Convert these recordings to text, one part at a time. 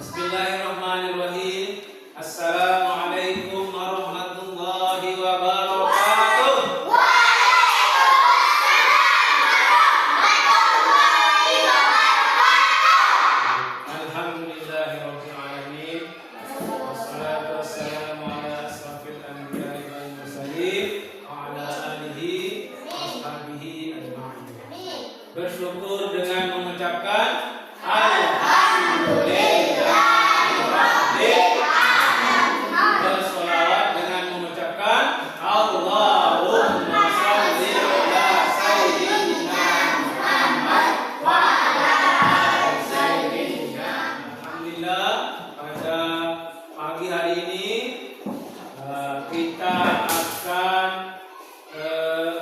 Bismillahirrahmanirrahim. Assalamualaikum warahmatullahi wabarakatuh. Alhamdulillahirabbil alamin. Wassalatu wassalamu ala asrofil anbiya'i wal mursalin wa ala alihi washabihi ajma'in. Bersyukur dengan mengucapkan alhamdulillah. Bersolawat dengan mengucapkan Allahumma sholli ala sayyidina Muhammad wa ala ali sayyidina. Alhamdulillah, pada pagi hari ini kita akan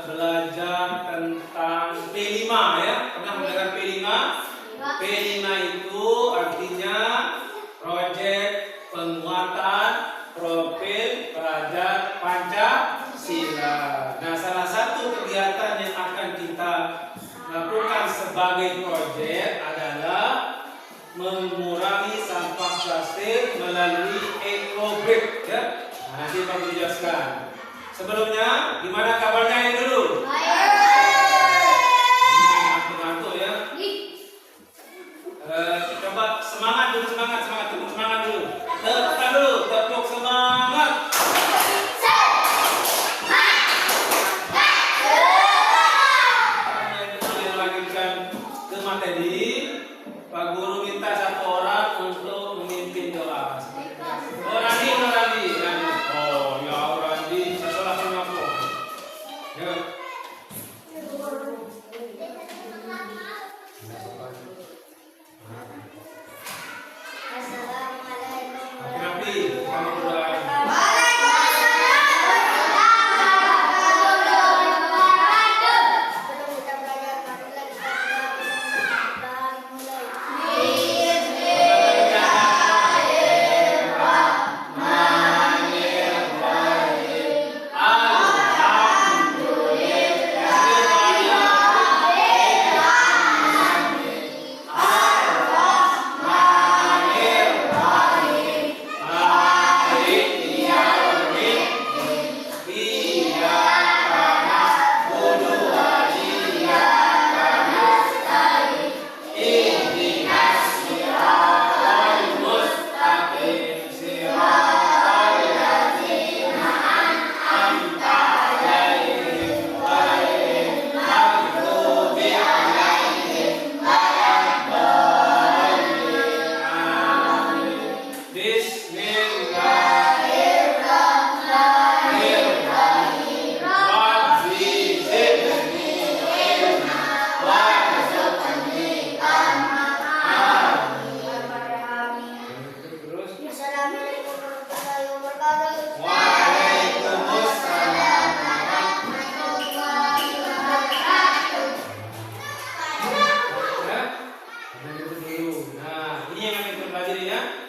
belajar tentang P5 ya. Pernah mendengar P5? P5 itu artinya proyek penguatan profil Praja Pancasila. Nah, salah satu kegiatan yang akan kita lakukan sebagai proyek adalah mengurangi sampah plastik melalui EcoBrik ya. Nah, nanti Pak jelaskan. Sebelumnya, gimana kabarnya ini dulu? Ngantuk ya. Coba semangat dulu, semangat dulu. Tekan dulu, tepuk semangat. Kita lanjutkan ke materi. Pak Guru minta satu orang untuk memimpin doa. Randi. Oh ya Randi, setelah pengaku. Ya.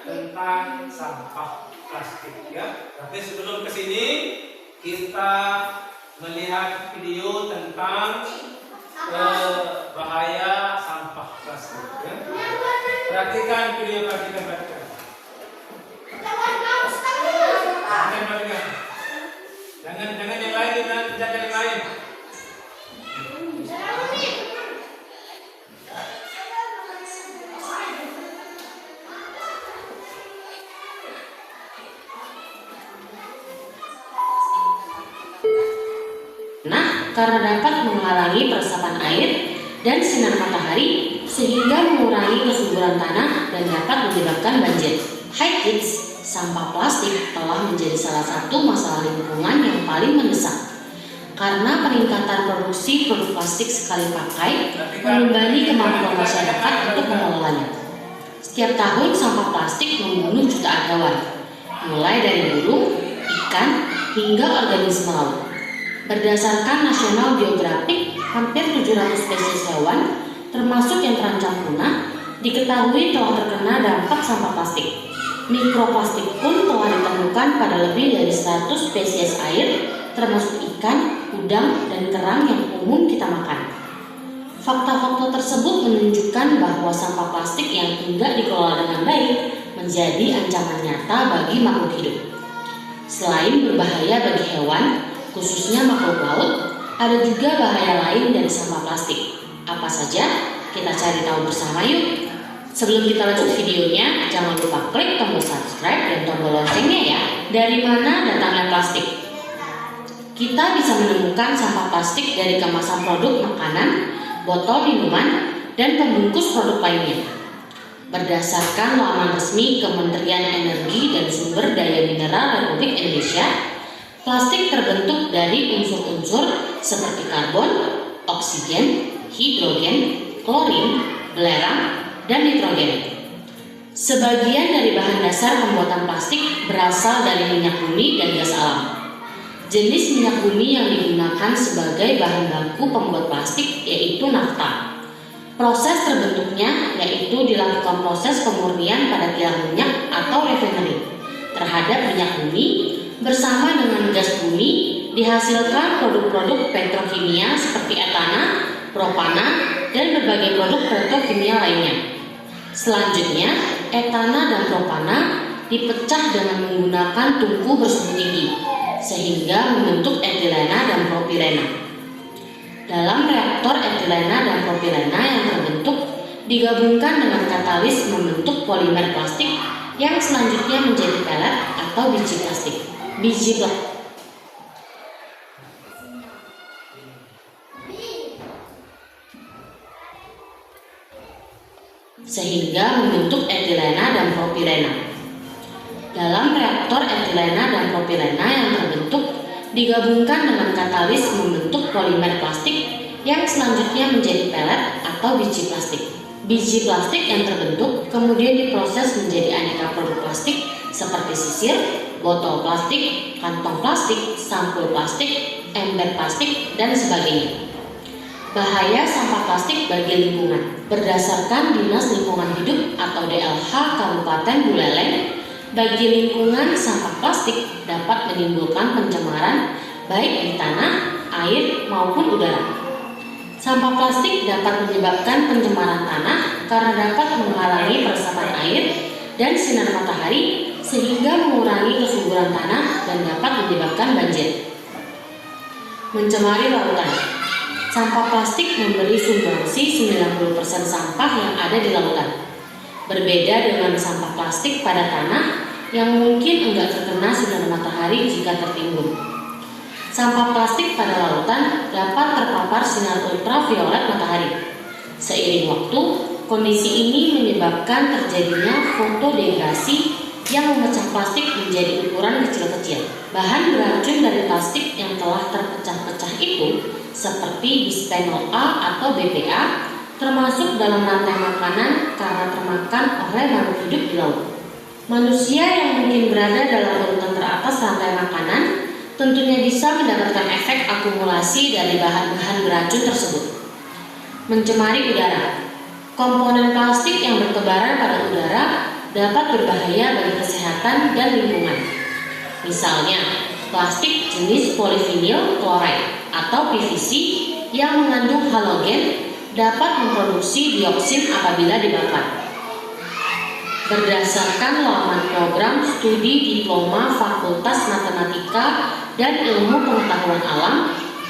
Tentang sampah plastik ya. Tapi sebelum ke sini kita melihat video tentang bahaya sampah plastik ya. Perhatikan video, perhatikan. Jangan yang lain, jangan yang lain. Karena dapat menghalangi peresapan air dan sinar matahari sehingga mengurangi kesuburan tanah dan dapat menyebabkan banjir. Hai kids, sampah plastik telah menjadi salah satu masalah lingkungan yang paling mendesak karena peningkatan produksi produk plastik sekali pakai membebani kemampuan masyarakat untuk mengelolanya. Setiap tahun sampah plastik membunuh jutaan hewan, mulai dari burung, ikan, hingga organisme laut. Berdasarkan National Geographic, hampir 700 spesies hewan, termasuk yang terancam punah, diketahui telah terkena dampak sampah plastik. Mikroplastik pun telah ditemukan pada lebih dari 100 spesies air, termasuk ikan, udang, dan kerang yang umum kita makan. Fakta-fakta tersebut menunjukkan bahwa sampah plastik yang tidak dikelola dengan baik menjadi ancaman nyata bagi makhluk hidup. Selain berbahaya bagi hewan, khususnya makhluk laut, ada juga bahaya lain dari sampah plastik. Apa saja? Kita cari tahu bersama yuk. Sebelum kita lanjut videonya, jangan lupa klik tombol subscribe dan tombol loncengnya ya. Dari mana datangnya plastik? Kita bisa menemukan sampah plastik dari kemasan produk makanan, botol minuman, dan pembungkus produk lainnya. Berdasarkan laman resmi Kementerian Energi dan Sumber Daya Mineral Republik Indonesia, plastik terbentuk dari unsur-unsur seperti karbon, oksigen, hidrogen, klorin, belerang, dan nitrogen. Sebagian dari bahan dasar pembuatan plastik berasal dari minyak bumi dan gas alam. Jenis minyak bumi yang digunakan sebagai bahan baku pembuat plastik yaitu nafta. Proses terbentuknya yaitu dilakukan proses pemurnian pada kilang minyak atau refinery terhadap minyak bumi bersama dengan gas bumi dihasilkan produk-produk petrokimia seperti etana, propana, dan berbagai produk petrokimia lainnya. Selanjutnya, etana dan propana dipecah dengan menggunakan tungku bersuhu tinggi sehingga membentuk etilena dan propilena. Dalam reaktor etilena dan propilena yang terbentuk digabungkan dengan katalis membentuk polimer plastik yang selanjutnya menjadi pelet atau biji plastik. Sehingga membentuk etilena dan propilena. Dalam reaktor etilena dan propilena yang terbentuk digabungkan dengan katalis membentuk polimer plastik yang selanjutnya menjadi pelet atau biji plastik. Biji plastik yang terbentuk kemudian diproses menjadi aneka produk plastik seperti sisir, botol plastik, kantong plastik, sampul plastik, ember plastik, dan sebagainya. Bahaya sampah plastik bagi lingkungan. Berdasarkan Dinas Lingkungan Hidup atau DLH Kabupaten Buleleng, bagi lingkungan sampah plastik dapat menimbulkan pencemaran baik di tanah, air, maupun udara. Sampah plastik dapat menyebabkan pencemaran tanah karena dapat menghalangi peresapan air dan sinar matahari sehingga mengurangi kesuburan tanah dan dapat menyebabkan banjir. Mencemari lautan. Sampah plastik memberi sumbangsi 90% sampah yang ada di lautan. Berbeda dengan sampah plastik pada tanah yang mungkin enggak terkena sinar matahari jika tertimbun. Sampah plastik pada lautan dapat terpapar sinar ultraviolet matahari. Seiring waktu, kondisi ini menyebabkan terjadinya fotodegrasi yang memecah plastik menjadi ukuran kecil-kecil. Bahan beracun dari plastik yang telah terpecah-pecah itu seperti bisphenol A atau BPA termasuk dalam rantai makanan karena termakan oleh makhluk hidup di laut. Manusia yang mungkin berada dalam urutan teratas rantai makanan tentunya bisa mendapatkan efek akumulasi dari bahan-bahan beracun tersebut. Mencemari udara. Komponen plastik yang bertebaran pada udara dapat berbahaya bagi kesehatan dan lingkungan. Misalnya, plastik jenis polyvinyl chloride atau PVC yang mengandung halogen dapat memproduksi dioksin apabila dibakar. Berdasarkan laman program studi diploma Fakultas Matematika dan Ilmu Pengetahuan Alam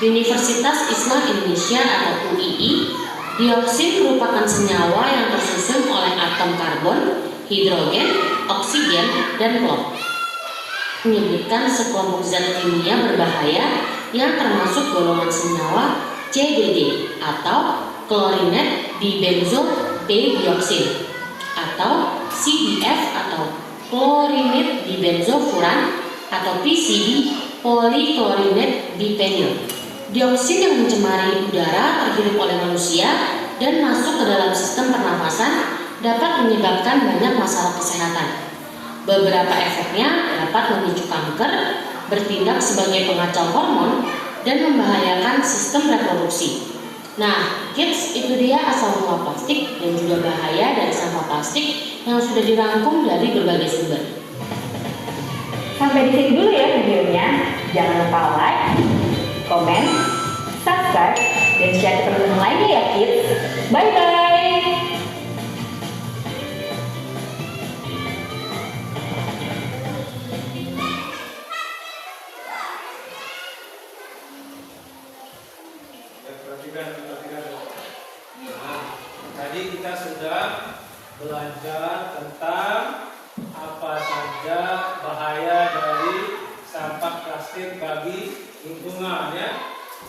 Universitas Islam Indonesia atau UII, dioksin merupakan senyawa yang tersusun oleh atom karbon, hidrogen, oksigen, dan klor. Menyebutkan sekelompok zat kimia berbahaya yang termasuk golongan senyawa CBD atau klorinat dibenzo-p-dioksin atau CDF atau klorinat dibenzofuran atau PCB poliklorinat dipenyl. Dioksin yang mencemari udara terhirup oleh manusia dan masuk ke dalam sistem pernafasan dapat menyebabkan banyak masalah kesehatan. Beberapa efeknya dapat memicu kanker, bertindak sebagai pengacau hormon, dan membahayakan sistem reproduksi. Nah, kids, itu dia asal mula plastik dan juga bahaya dari sampah plastik yang sudah dirangkum dari berbagai sumber. Sampai di sini dulu ya videonya. Jangan lupa like, komen, subscribe, dan share ke teman-teman lainnya ya kids. Bye-bye. belajar tentang apa saja bahaya dari sampah plastik bagi lingkungan ya.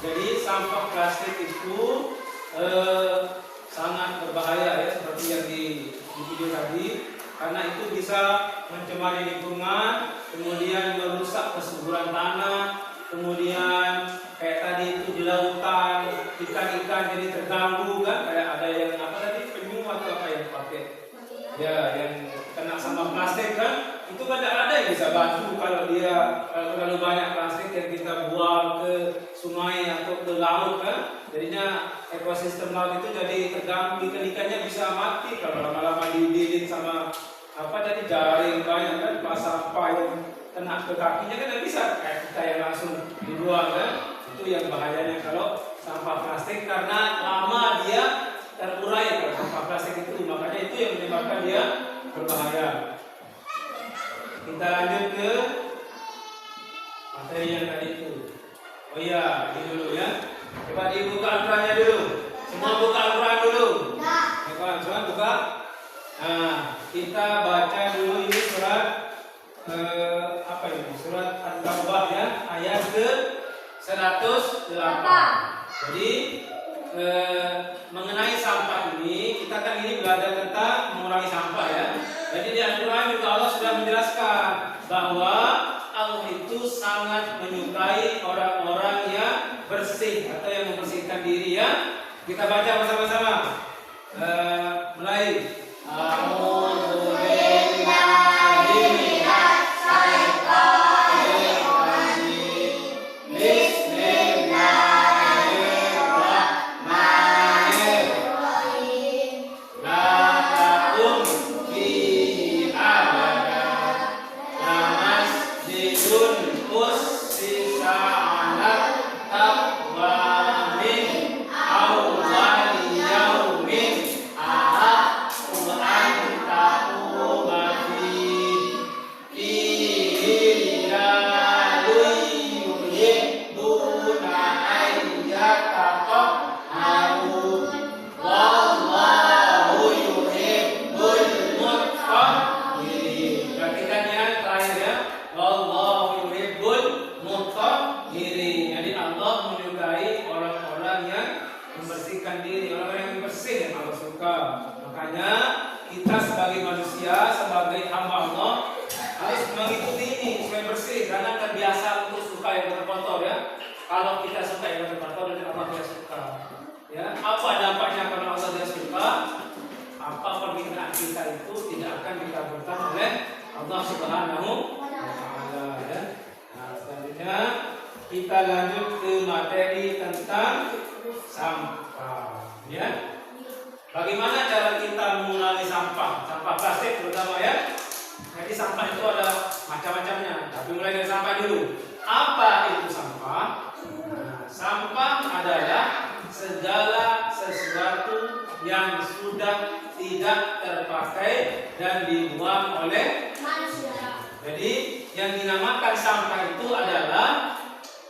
Jadi sampah plastik itu sangat berbahaya ya, seperti yang di video tadi, karena itu bisa mencemari lingkungan, kemudian merusak kesuburan tanah, kemudian kayak tadi itu di lautan ikan-ikan jadi terganggu kan, kayak ada yang apa tadi penyu atau apa yang pakai ya yang kena sama plastik kan, itu ada yang bisa bantu kalau dia terlalu banyak plastik yang kita buang ke sungai atau ke laut kan, jadinya ekosistem laut itu jadi terganggu, ikan-ikannya bisa mati kalau lama-lama diudilin sama apa tadi jaring banyak kan, pas sampah yang kena ke kakinya kan tidak bisa kayak kita yang langsung dibuang kan, itu yang bahayanya kalau sampah plastik, karena lama dia terurai kalau sampah plastik itu, makanya itu yang menyebabkan dia berbahaya. Kita lanjut ke materi yang tadi itu. Oh iya, ini dulu ya. Coba dibuka Al-Qurannya dulu. Semua buka Al-Quran dulu. Ya, semua buka. Nah, kita baca dulu ini surat apa ini? Surat At-Taubah ya, ayat ke 108. Jadi mengenai sampah ini, kita kan ini belajar tentang mengurangi sampah ya. Jadi di Al-Quran juga Allah sudah menjelaskan bahwa Allah itu sangat menyukai orang-orang yang bersih atau yang membersihkan diri ya. Kita baca bersama-sama. Mulai. A'udzu billahi minasy syaithanir rajim. Bismillahirrahmanirrahim. La takum fihi abada. Masjidun ussisa 'ala taqwa min awwal yaumin ahaqqu an taquma fihi rijalun yuhibbuna an yatatahharu wallahu yuhibbul mutahhirin. Perhatikan ya terakhir ya. Wallahu yuhibbul mutahhirin. Jadi Allah menyukai orang-orang yang membersihkan diri, orang-orang yang bersih yang Allah suka. Makanya kita sebagai manusia, sebagai hamba Allah harus mengikuti ini supaya bersih, karena terbiasa untuk suka yang kotor ya. Kalau kita suka yang kotor, dan Allah tidak suka. Ya, apa dampaknya kalau Allah tidak suka? Apa permintaan kita itu tidak akan dikabulkan oleh Allah Subhanahu wa Ta'ala ya. Nah, selanjutnya kita lanjut ke materi tentang sampah ya. Bagaimana cara kita mengurangi sampah plastik terutama ya. Jadi sampah itu ada macam-macamnya, tapi mulai dari sampah dulu. Apa itu sampah? Nah, sampah adalah segala sesuatu yang sudah tidak terpakai dan dibuang oleh manusia. Jadi yang dinamakan sampah itu adalah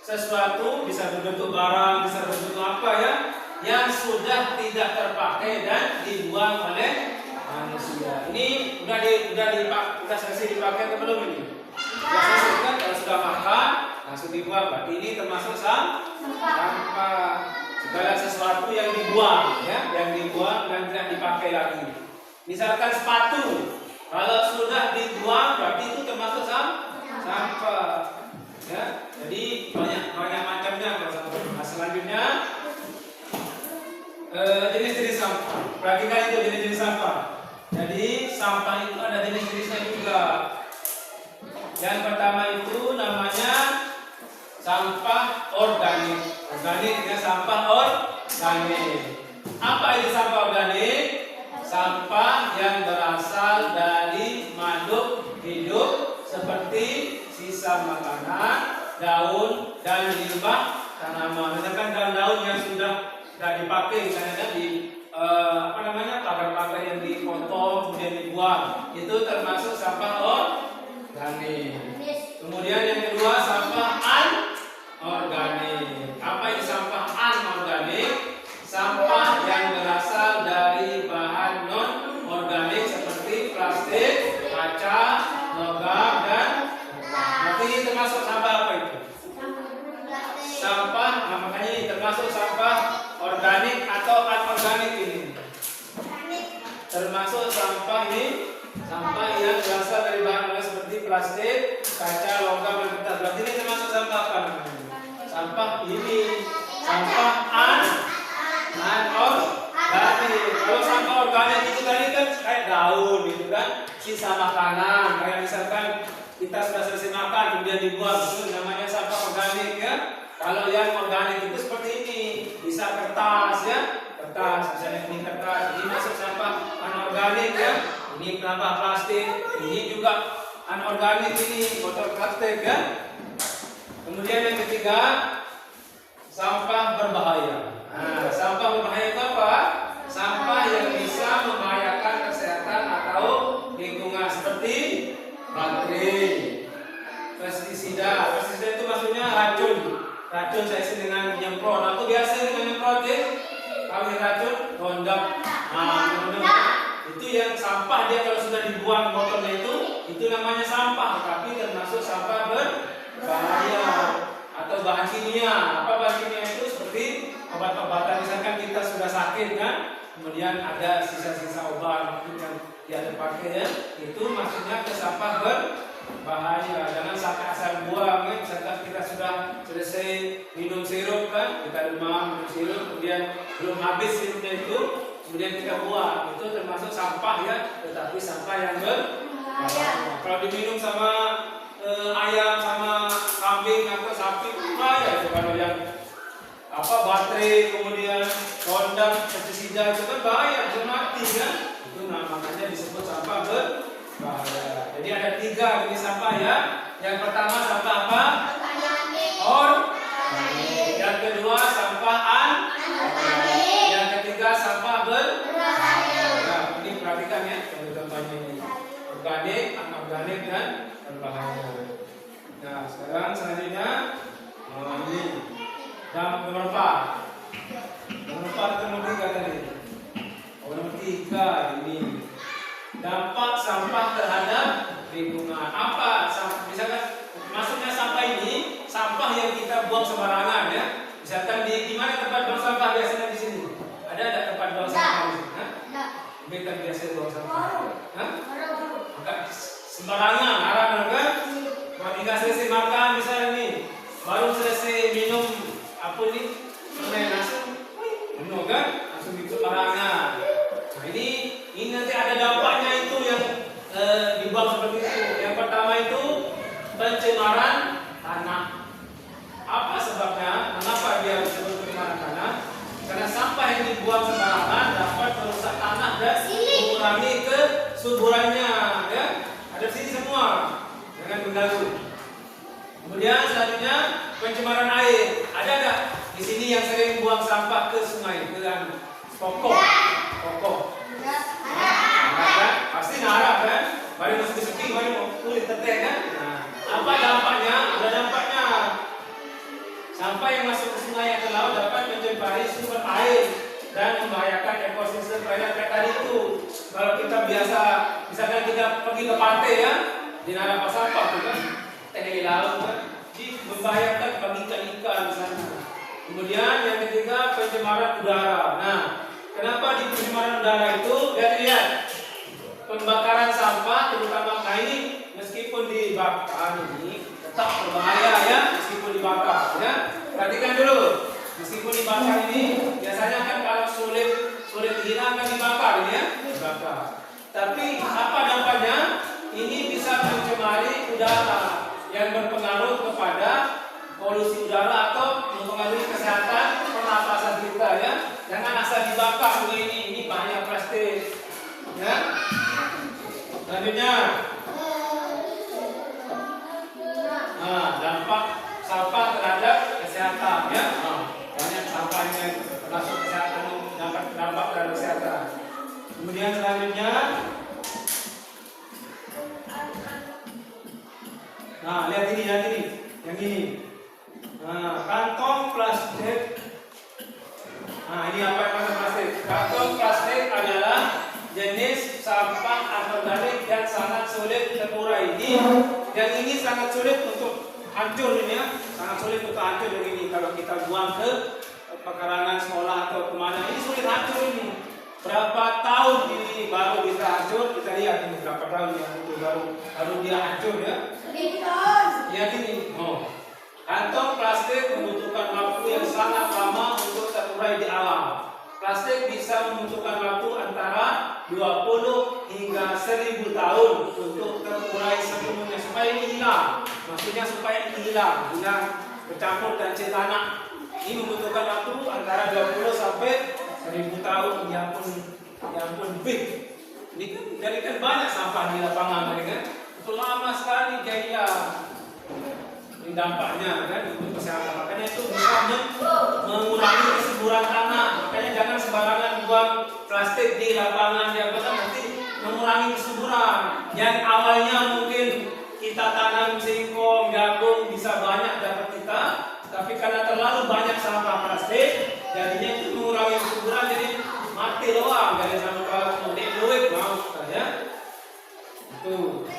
sesuatu, bisa berbentuk barang, bisa berbentuk apa ya, yang sudah tidak terpakai dan dibuang oleh manusia. Ini udah selesai dipakai atau belum ini? Sudah selesai kan? Kalau sudah makan langsung dibuang, berarti ini termasuk sampah. Segala sesuatu yang dibuang ya, yang dibuang dan tidak dipakai lagi. Misalkan sepatu, kalau sudah dibuang berarti itu termasuk sampah. Ya, jadi banyak macamnya kalau sampah. Nah, selanjutnya jenis-jenis sampah. Perhatikan itu jenis-jenis sampah. Jadi sampah itu ada jenis-jenisnya juga. Yang pertama itu namanya sampah organik. Organik ya, sampah organik. Apa itu sampah organik? Sampah yang berasal dari makhluk hidup seperti sisa makanan, daun dan limbah tanaman. Misalkan daun-daun yang sudah tidak dipakai, misalnya di pagar-pagar yang dipotong kemudian dibuang, itu termasuk sampah organik. Kemudian yang kedua sampah anorganik. Apa itu sampah anorganik? Sampah yang berasal dari bahan non organik seperti termasuk sampah apa itu? Sampah, nah makanya ini termasuk sampah organik atau anorganik ini. Termasuk sampah ini, sampah yang berasal dari bahan seperti plastik, kaca, logam, dan kertas. Berarti ini termasuk sampah apa namanya? Sampah ini, sampah anorganik. Kalau sampah organik itu tadi kan kayak daun gitu kan, sisa makanan. Kayak misalkan kita sudah selesai makan kemudian dibuang, itu namanya sampah organik ya. Kalau yang organik itu seperti ini, bisa kertas ya, kertas, misalnya ini kertas, ini masuk sampah anorganik ya. Ini sampah plastik, ini juga anorganik, ini botol plastik ya. Kemudian yang ketiga, sampah berbahaya. Nah, sampah berbahaya itu apa? Sampah yang bisa membahayakan kesehatan atau lingkungan seperti baterai, pestisida. Pestisida itu maksudnya racun. Racun saya isi dengan nyemprot. Aku biasa dengan nyemprot ya. Kalau racun, Roundup. Itu yang sampah dia kalau sudah dibuang botolnya itu namanya sampah. Tapi termasuk sampah berbahaya atau bahan kimia. Apa bahan kimia itu? Seperti obat-obatan. Misalkan kita sudah sakit kan, kemudian ada sisa-sisa obat yang tidak terpakai ya. Itu maksudnya ke sampah berbahaya. Jangan sampai asal buang ya. Misalkan kita sudah selesai minum sirup kan, kita demam minum sirup, kemudian belum habis sirupnya itu, kemudian kita buang, itu termasuk sampah ya, tetapi sampah yang berbahaya. Kalau diminum sama ayam, sama kambing atau sapi, bahaya itu. Kalau yang baterai, kemudian kondom, pestisida itu kan bahaya, bisa mati kan. Itu makanya disebut sampah berbahaya. Jadi ada 3 jenis sampah ya. Yang pertama sampah apa? Organik. Yang kedua sampah anorganik. Yang ketiga sampah berbahaya. Nah, ini perhatikan ya, contoh-contohnya ini. Organik, anorganik, dan berbahaya. Nah, sekarang selanjutnya ini nomor 4. Nomor 4 itu nomor 3 tadi. Nomor 3 ini dampak sampah terhadap lingkungan. Apa? Misalkan maksudnya sampah ini sampah yang kita buang sembarangan ya. Misalkan di mana tempat buang sampah biasanya di sini? Ada tempat buang sampah di sini? Kita biasa buang sampah. Enggak sembarangan, haram kan? Kalau kita selesai makan misalnya nih, baru selesai minum apa nih? Langsung minum kan? Langsung di sembarangan. Nah, ini nanti ada dampaknya itu yang dibuang seperti itu. Yang pertama itu pencemaran tanah. Apa sebabnya? Kenapa dia disebut pencemaran tanah? Karena sampah yang dibuang sembarangan dapat merusak tanah dan mengurangi kesuburannya. Ya, ada di sini semua, jangan mengganggu. Kemudian selanjutnya pencemaran air. Ada nggak di sini yang sering buang sampah ke sungai, ke pokok? Ada, pasti narap kan? Baru masuk sepi, baru mau kulit tetek kan? Nah, apa dampaknya? Ada dampaknya. Sampah yang masuk ke sungai atau laut dapat mencemari sumber air dan membahayakan ekosistem perairan kayak tadi itu. Kalau kita biasa, misalkan kita pergi ke pantai ya, di narap sampah tuh kan, di laut kan, membahayakan bagi ikan-ikan di sana. Kemudian yang ketiga pencemaran udara. Nah, kenapa di pencemaran udara itu? Lihat, pembakaran sampah terutama ini meskipun dibakar ini tetap berbahaya ya, meskipun dibakar ya. Perhatikan dulu, meskipun dibakar ini biasanya kan kalau sulit hilang kan dibakar ini ya, dibakar. Tapi apa dampaknya? Ini bisa mencemari udara yang berpengaruh kepada polusi udara atau mempengaruhi kesehatan pernapasan kita ya. Jangan asal dibakar ini banyak plastik ya. Selanjutnya dampak sampah terhadap kesehatan ya. Banyak sampah yang termasuk kesehatan, dampak terhadap kesehatan. Kemudian selanjutnya lihat ini yang ini. Kantong plastik. Ini apa yang kantong plastik? Kantong plastik adalah jenis sampah anorganik yang sangat sulit terurai. Yang ini sangat sulit untuk hancur ini ya, sangat sulit untuk hancur begini. Kalau kita buang ke pekarangan sekolah atau kemana, ini sulit hancur ini. Berapa tahun ini baru bisa hancur? Kita lihat ini berapa tahun yang itu baru dia hancur ya. Lihat ini, kantong plastik membutuhkan waktu yang sangat lama untuk terurai di alam. Plastik bisa membutuhkan waktu antara 20 hingga 1000 tahun untuk terurai sepenuhnya supaya ini hilang. Maksudnya supaya ini hilang bercampur dan tanah. Ini membutuhkan waktu antara 20 sampai 1000 tahun. Ya pun big. Ini jadi kan banyak sampah di lapangan kan. Itu lama sekali jaya. Ini dampaknya kan untuk kesehatan. Makanya itu bisa mengurangi kesuburan tanah. Makanya jangan sembarangan buang plastik di lapangan yang betul, nanti mengurangi kesuburan. Yang awalnya mungkin kita tanam singkong, jagung bisa banyak dapat kita, tapi karena terlalu banyak sampah plastik, jadinya itu mengurangi kesuburan, jadi mati doang dari sampah kemudian duit mau ya. Itu.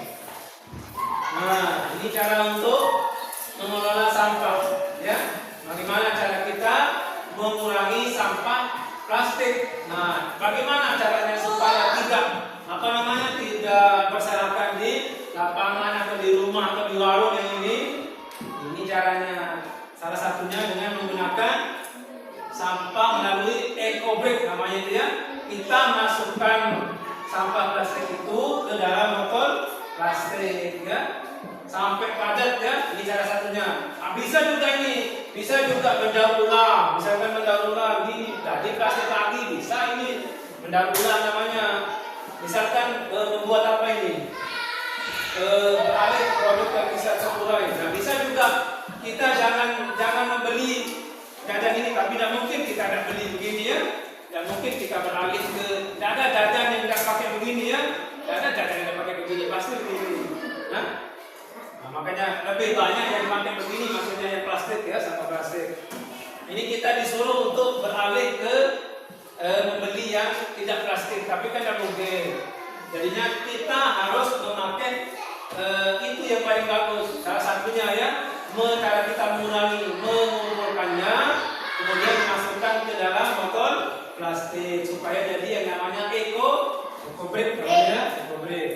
Nah, ini cara untuk mengelola sampah ya. Bagaimana cara kita mengurangi sampah plastik? Nah, bagaimana caranya supaya tidak berserakan di lapangan atau di rumah atau di warung yang ini? Ini caranya. Salah satunya dengan menggunakan sampah melalui eco bag namanya itu ya. Kita masukkan sampah plastik itu ke dalam botol plastik ya. Sampai padat ya, ini cara satunya. Nah, bisa juga mendaur ulang, misalkan mendaur ulang gini, tadi plastik lagi bisa ini mendaur ulang namanya. Misalkan membuat apa ini? Beralih produk yang bisa terurai. Nah, bisa juga kita jangan membeli jajan ini, tapi tidak mungkin kita tidak beli begini ya. Dan mungkin kita beralih ke tidak ada jajan yang tidak pakai begini ya. Tidak ada jajan yang tidak pakai begini, pasti begini. Nah, makanya lebih banyak yang pakai begini, maksudnya yang plastik ya, sampah plastik. Ini kita disuruh untuk beralih ke membeli yang tidak plastik, tapi kan tidak mungkin. Jadinya kita harus memakai itu yang paling bagus. Salah satunya ya, cara kita mengumpulkannya, kemudian dimasukkan ke dalam botol plastik supaya jadi yang namanya eco bag, namanya eco bag.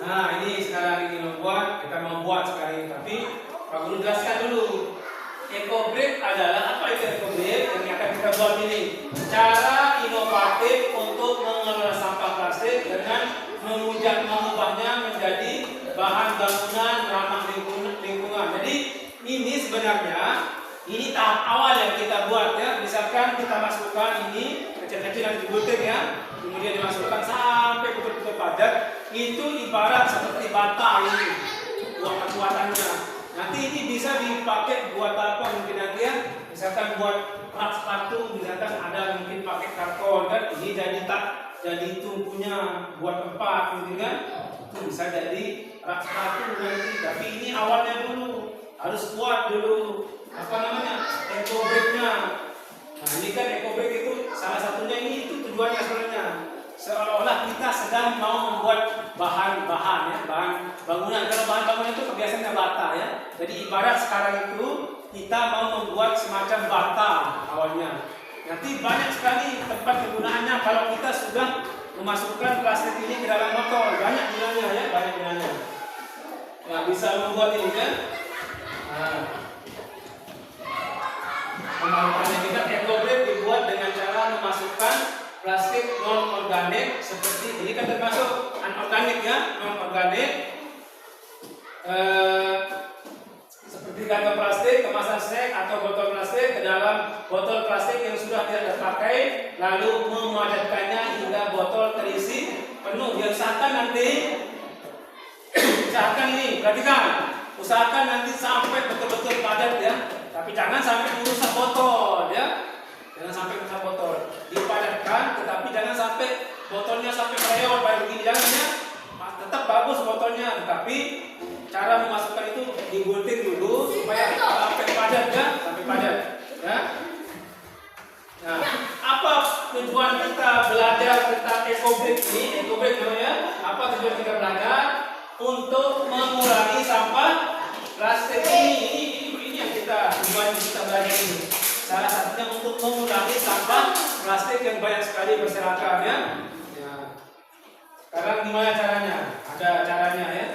Nah, ini sekarang ini kita membuat sekarang ini, tapi Pak Guru jelaskan dulu. Eco bag adalah apa itu eco bag yang akan kita buat ini? Cara inovatif untuk mengelola sampah plastik dengan mengubahnya menjadi bahan bangunan ramah lingkungan. Jadi ini sebenarnya ini tahap awal yang kita buat ya. Misalkan kita masukkan ini kecil-kecil yang digunting ya, kemudian dimasukkan sampai betul-betul padat. Itu ibarat seperti bata ini kekuatannya. Nanti ini bisa dipakai buat apa mungkin nanti ya? Misalkan buat rak sepatu, misalkan ada mungkin pakai karton kan, ini jadi tungkunya buat tempat mungkin kan, itu bisa jadi rak sepatu nanti. Tapi ini awalnya dulu harus kuat dulu. Apa namanya? Eco bag-nya. Nah, ini kan eco bag itu salah satunya ini itu tujuannya sebenarnya. Seolah-olah kita sedang mau membuat bahan-bahan ya, bahan bangunan. Kalau bahan bangunan itu kebiasaannya bata ya. Jadi ibarat sekarang itu kita mau membuat semacam bata awalnya. Nanti banyak sekali tempat kegunaannya kalau kita sudah memasukkan plastik ini ke dalam botol. Banyak gunanya ya, banyak gunanya. Nah, bisa membuat ini kan. Nah, pemahamannya kita eco bag dibuat dengan cara memasukkan plastik non organik seperti ini kan termasuk anorganik ya, non organik seperti kantong plastik, kemasan snack atau botol plastik ke dalam botol plastik yang sudah tidak terpakai, lalu memadatkannya hingga botol terisi penuh. Yang usahakan nanti ini, perhatikan, usahakan nanti sampai betul-betul padat ya, tapi jangan sampai merusak botol ya. Jangan sampai merusak botol, dipadatkan, tetapi jangan sampai botolnya sampai kereot kayak begini, jangan ya. Tetap bagus botolnya, tetapi cara memasukkan itu digunting dulu supaya sampai padat ya, sampai padat ya. Nah, apa tujuan kita belajar tentang eco bag ini? Eco bag namanya. Apa tujuan kita belajar? Untuk untuk mengurangi sampah plastik ini yang kita belajar ini. Salah satunya untuk mengurangi sampah plastik yang banyak sekali berserakan ya. Sekarang gimana caranya? Ada caranya ya.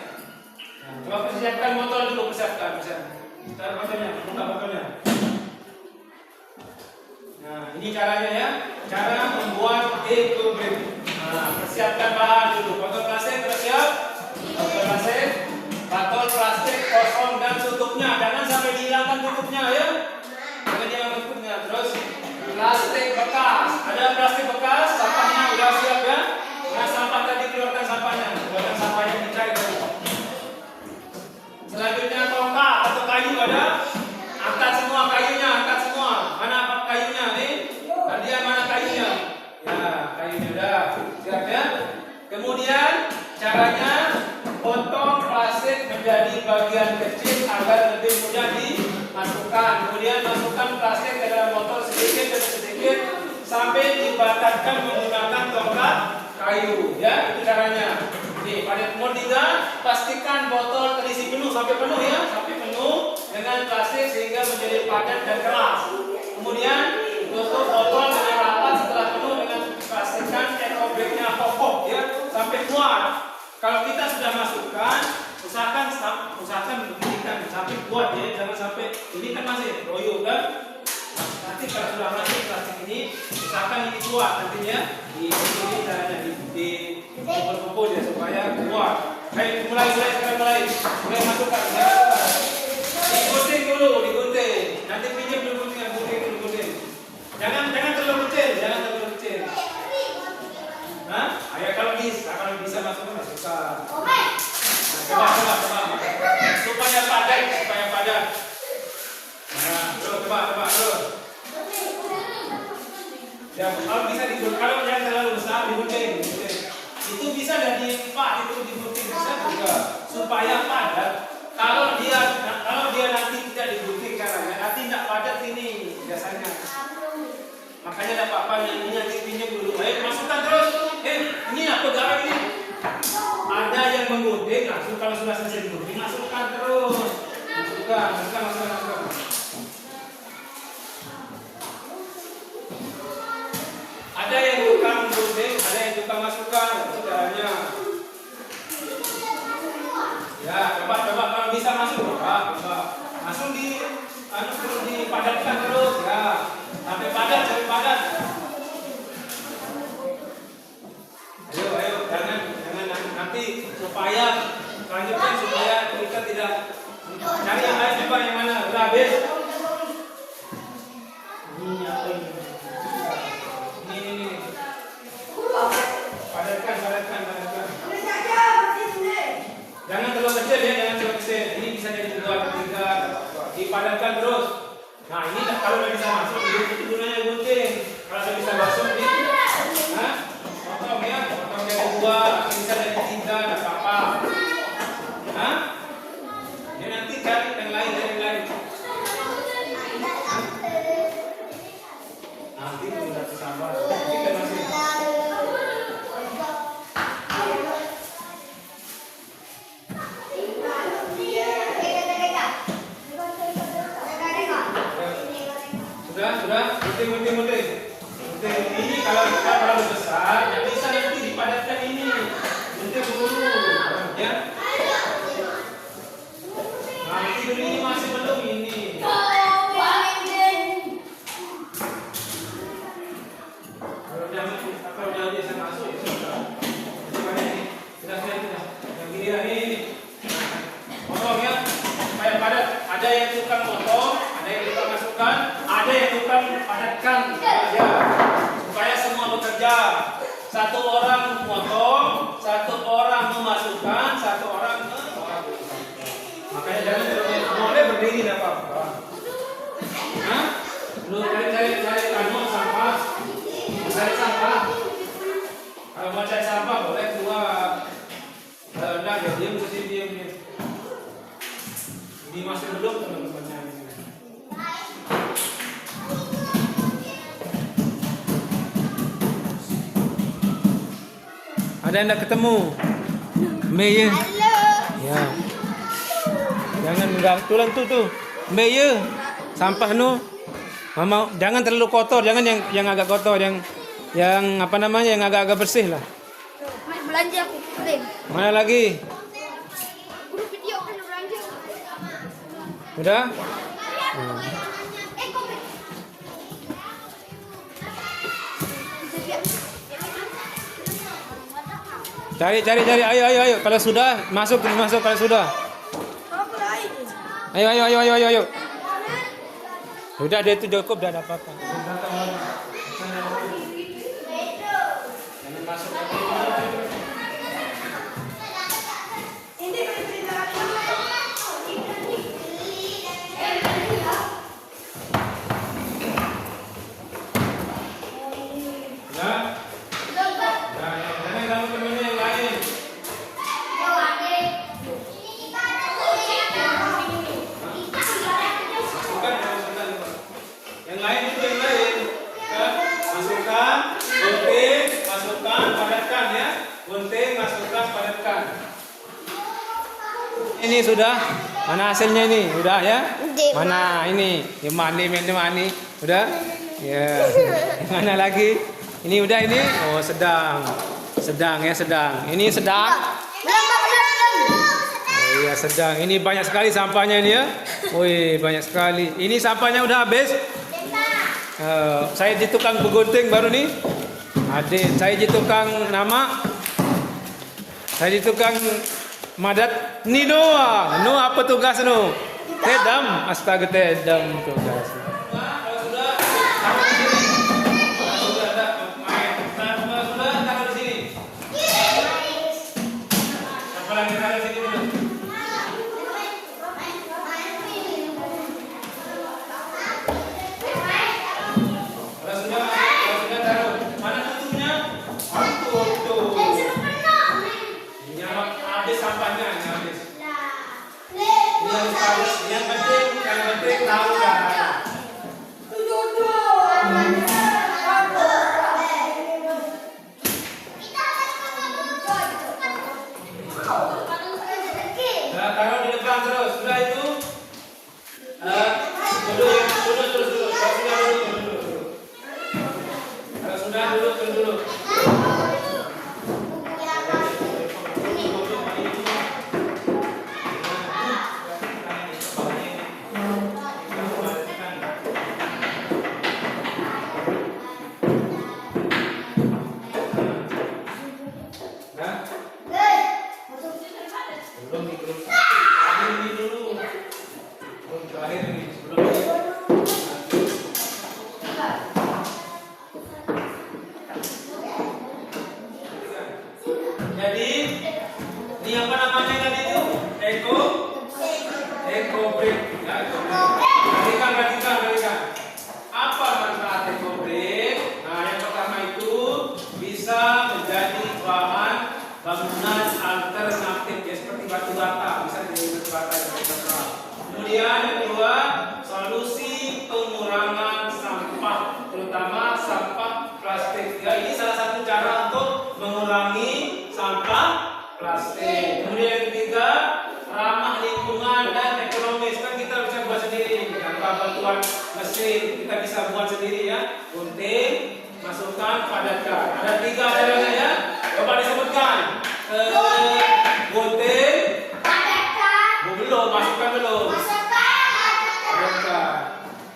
Nah, coba persiapkan botol dulu, persiapkan. Cara botolnya, buka botolnya. Nah, ini caranya ya. Cara membuat eco bag. Nah, persiapkan bahan dulu. Botol plastik tersiap. Botol plastik kosong dan tutupnya. Jangan sampai dihilangkan tutupnya ya. Jangan dihilangkan tutupnya. Terus plastik bekas. Ada plastik bekas, sampahnya udah siap ya. Nah, sampah tadi keluarkan sampahnya. Keluarkan sampahnya dicair tadi. Selanjutnya tongkat atau kayu ada. Angkat semua kayunya, angkat semua. Mana kayunya nih? Kalian mana kayunya? Ya, kayunya udah siap ya. Kemudian caranya potong plastik menjadi bagian kecil agar lebih mudah dimasukkan. Kemudian masukkan plastik ke dalam botol sedikit demi sedikit sampai dibatatkan menggunakan tongkat kayu. Ya, itu caranya. Nih, pada nomor 3, pastikan botol terisi penuh sampai penuh ya, sampai penuh dengan plastik sehingga menjadi padat dan keras. Kemudian tutup botol dengan rapat setelah penuh dengan pastikan eco bag-nya kokoh ya sampai kuat. Kalau kita sudah masukkan, usahakan beginikan sampai kuat ya, jangan sampai ini kan masih loyo kan. Nanti kalau sudah masuk plastik ini, usahakan ini kuat nantinya. Ini caranya dikumpul-kumpul ya supaya kuat. Baik, mulai masukkan. Digunting dulu, digunting. Nanti pinjam dulu gunting. Jangan terlalu kecil. Hah? Ayo kalau bisa masukkan. Nah, coba. Supaya padat. Nah, coba. Ya, kalau bisa digunting, kalau yang terlalu besar digunting. Itu bisa dari 4 itu digunting bisa juga supaya padat. Kalau dia nanti tidak digunting caranya, nanti tidak padat ini biasanya. Makanya ada apa-apa yang ini nanti pinjam dulu. Ayo masukkan terus. Ini apa garam ini? Ada yang menggunting langsung kalau sudah selesai digunting masukkan terus. Masukkan. Ada yang tukang gunting, ada yang tukang masukkan, itu caranya. Ya, coba kalau bisa masuk, coba. Langsung dipadatkan terus, ya. Sampai padat. Ayo, jangan nanti supaya lanjutkan supaya kita tidak cari yang lain coba yang mana udah habis. Ini apa ini? Ini. Padatkan. Jangan terlalu kecil ya, Ini bisa jadi 2 atau 3. Dipadatkan terus. Nah, ini kalau udah bisa masuk, itu gunanya gunting. Kalau udah bisa masuk, potong dari 2, bisa dari 3, enggak apa-apa. Ya nanti cari yang lain. Nanti sudah sabar. Kita masih. Sudah, gunting. Ini kalau besar, ya bisa nanti dipadatkan ini. Gunting dulu, ya. Nanti ini masih belum ini. Kalau udah bisa masuk ya sudah. Coba ini, sudah. Yang ini. Potong ya, supaya padat. Ada yang tukang potong, ada yang tukang masukkan, ada yang tukang padatkan. Ya, supaya semua bekerja. 1 orang memotong, 1 orang memasukkan, 1 orang memotong. Makanya jangan boleh berdiri enggak apa-apa. Lu cari sampah. Cari sampah. Kalau mau cari sampah boleh keluar. Kalau enggak ya diam. Ini masih belum teman-temannya. Ada yang enggak ketemu? Mei. Halo. Ya. Jangan mengganggu tulang tuh. Mbak ya. Sampah nu. Mama jangan terlalu kotor, jangan yang agak kotor, yang apa namanya, yang agak-agak bersih lah. Belanja aku kirim. Mana lagi? Grup video kan belanja. Udah? Cari. Ayo. Kalau sudah, masuk kalau sudah. Ayo. Udah dia itu cukup, udah ada apa-apa. Yang lain itu yang lain. Masukkan, gunting, masukkan, padatkan ya. Gunting, masukkan, padatkan. Ini sudah. Mana hasilnya ini? Udah ya? Mana ini? Yang mani. Udah? Ya. Yang mana lagi? Ini udah ini? Oh, sedang. Sedang. Ini sedang. Oh iya, sedang. Ini banyak sekali sampahnya ini ya. Wih, banyak sekali. Ini sampahnya udah habis. Saya di tukang begunting baru nih. Adik, saya di tukang nama. Saya di tukang madat. Nino apa tugas nu? Tedam, astaga tedam tugas. Yang penting tahu caranya. Nah, taruh di depan terus. Sudah itu. Duduk. Kalau sudah duduk. Jadi ini apa namanya tadi itu? Eco break. Ya, perhatikan. Apa manfaat eco break? Nah, yang pertama itu bisa menjadi bahan bangunan alternatif ya, seperti batu bata, bisa jadi batu bata. Kemudian yang kedua, solusi pengurangan sampah, terutama sampah plastik. Ya, ini salah satu cara untuk mengurangi sampah plastik. Kemudian yang ketiga, ramah lingkungan dan ekonomis. Kan kita bisa buat sendiri tanpa bantuan mesin, kita bisa buat sendiri ya. Gunting, masukkan, padatkan. Ada 3 caranya ya. Coba disebutkan. Gunting, belum, masukkan belum. Padatkan.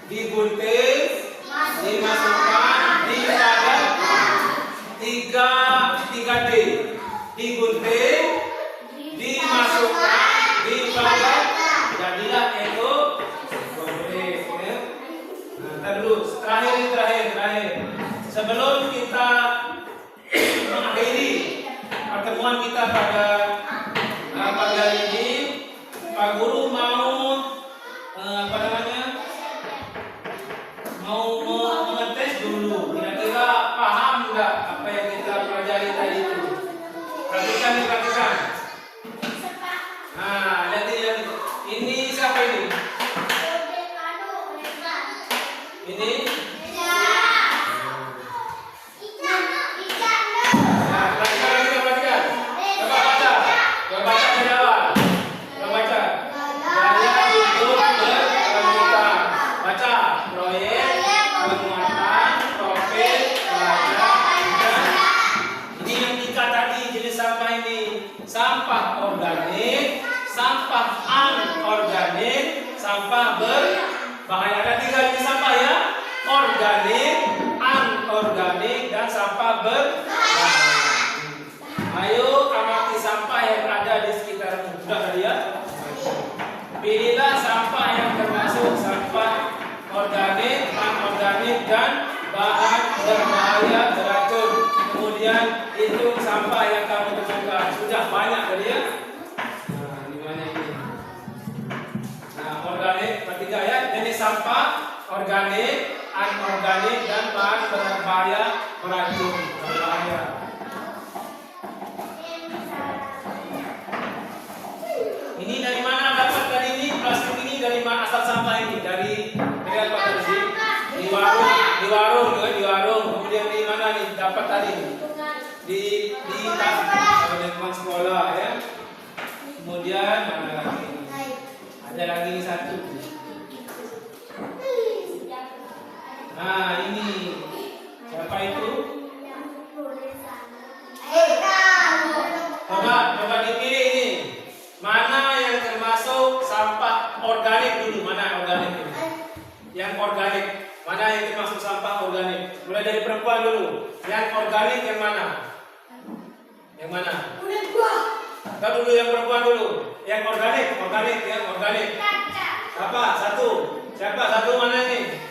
Digunting, dimasukkan, dipadatkan. 3D. Digunting, dimasukkan, dipadatkan. Jadilah eco break ya. Nah, dulu terakhir. Sebelum kita mengakhiri pertemuan kita pada pagi hari ini, Pak Guru mau mengetes dulu. Kira-kira paham nggak apa yang kita pelajari tadi itu? Perhatikan. Nah, lihat. Ini siapa ini? Ini? Perhatikan. Coba baca. jika tadi jenis sampah ini sampah organik, sampah anorganik, sampah berbahaya. Ada 3 jenis sampah ya, organik, anorganik, dan sampah berbahaya. Ayo amati sampah yang ada di sekitarmu. Sudah tadi ya? Pilihlah sampah yang termasuk sampah organik, anorganik, dan bahan berbahaya beracun. Kemudian hitung sampah yang kamu temukan. Sudah banyak tadi ya? Nah, di mana ini? Nah, organik, ketiga ya. Jenis sampah organik, anorganik, dan bahan berbahaya beracun. Berbahaya. Ini dari mana dapat tadi ini? Plastik ini dari mana asal sampah ini? Dari apa tadi? Di warung. Kemudian di mana nih dapat tadi? Di teman sekolah ya. Kemudian mana lagi? Ada lagi satu. Nah ini siapa itu? Coba dipilih ini. Mana yang termasuk sampah organik dulu? Mana organik ini? Yang organik. Mana yang termasuk sampah organik? Mulai dari perempuan dulu. Yang organik yang mana? Yang mana? Kita dulu yang perempuan dulu. Yang organik ya, organik. Apa? Satu. Siapa? Satu mana ini?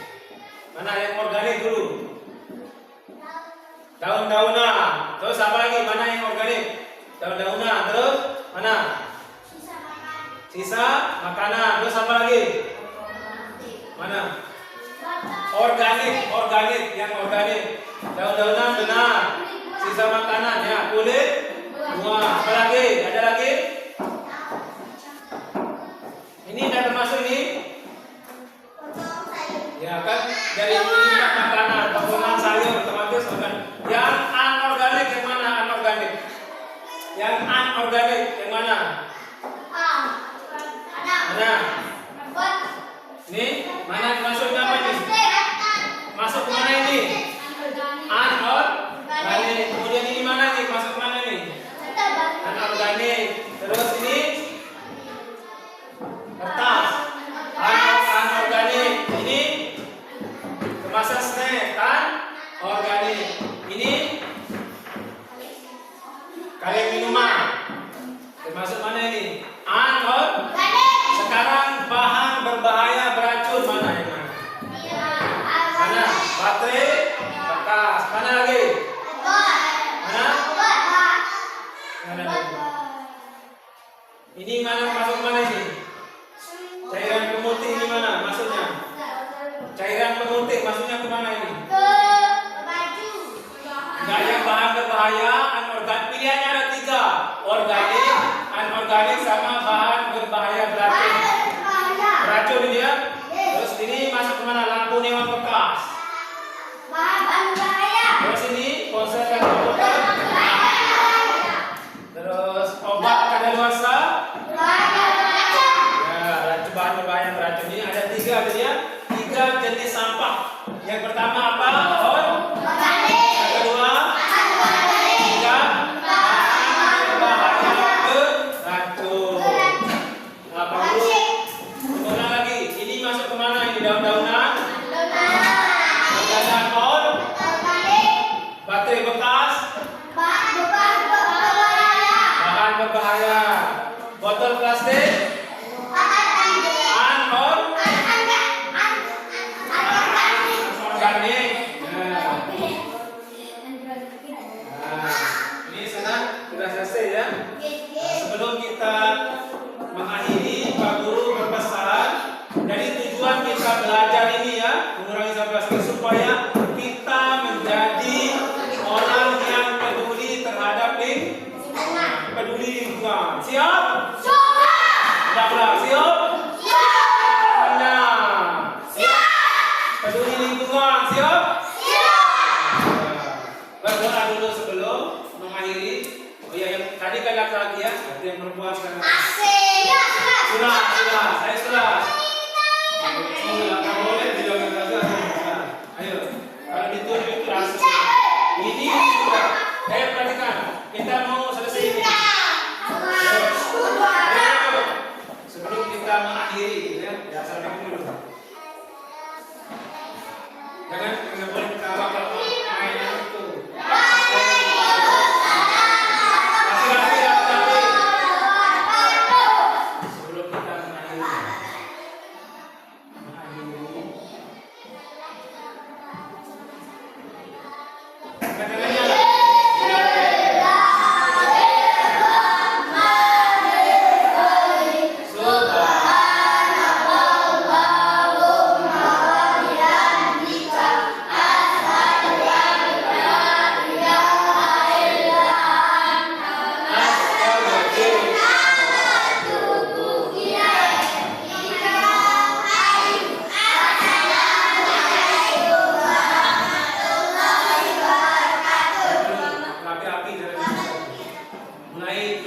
Mana yang organik dulu? Daun-daunan. Terus apa lagi? Mana yang organik? Daun-daunan. Terus mana? Sisa makanan. Terus apa lagi? Mana? Organik, yang organik. Daun-daunan benar. Sisa makanan ya, kulit buah. Apa lagi? Ada lagi? Ini tidak termasuk ini? Ya kan dari makanan, potongan sayur, otomatis makan. Yang anorganik yang mana? Anorganik. Yang anorganik yang mana? Mana? Ini mana masuk apa ini? Masuk ke mana ini? Anorganik. Kemudian ini mana nih? Masuk mana nih? Anorganik. Terus ini kertas. Anorganik. Ini kemasan snack kan? Organik. Ini kaleng minuman. Termasuk mana ini? Anorganik. Sekarang bahan berbahaya beracun mana yang mana? Mana? Baterai, kertas. Mana lagi? Mana? Mana lagi? Ini mana masuk mana ini? Cairan pemutih ini mana masuknya? Cairan pemutih masuknya ke mana ini? Enggak, yang bahan berbahaya, anorganik. Pilihannya ada 3. Organik, anorganik, sama bahan berbahaya beracun. Beracun ini ya. Terus ini masuk ke mana? Lampu neon bekas. Terus ini ponsel dan komputer. Terus obat kadaluarsa. Ya, bahan berbahaya beracun. Ini ada 3 tadi ya. 3 jenis sampah. Yang pertama apa? Yang kedua? Tiga. Bahan berbahaya beracun. Apa dulu? Kemudian lagi. Ini masuk ke mana? Ini daun-daunan. Daun-daunan kol. Baterai bekas. Bahan berbahaya. Botol plastik. Organik. Ini senang sudah selesai ya. Sebelum kita mengakhiri, Pak Guru berpesan. Jadi tujuan kita belajar ini ya, mengurangi sampah plastik supaya kita menjadi orang yang peduli terhadap lingkungan. Peduli lingkungan. Siap? Sudah siap? Peduli lingkungan, siap? Berdoa dulu sebelum mengakhiri. Oh ya, yang tadi kan laki-laki ya, berarti yang perempuan sekarang. Sudah, saya sudah. Nggak boleh tidak sudah. Ayo, kalau ditunjuk langsung. Ini sudah. Perhatikan. Kita mau selesai ini. Ayo. Sebelum kita mengakhiri, gitu ya, assalamualaikum dulu. Jangan boleh ketawa kalau mainan itu. Sebelum kita mengakhiri. Mulai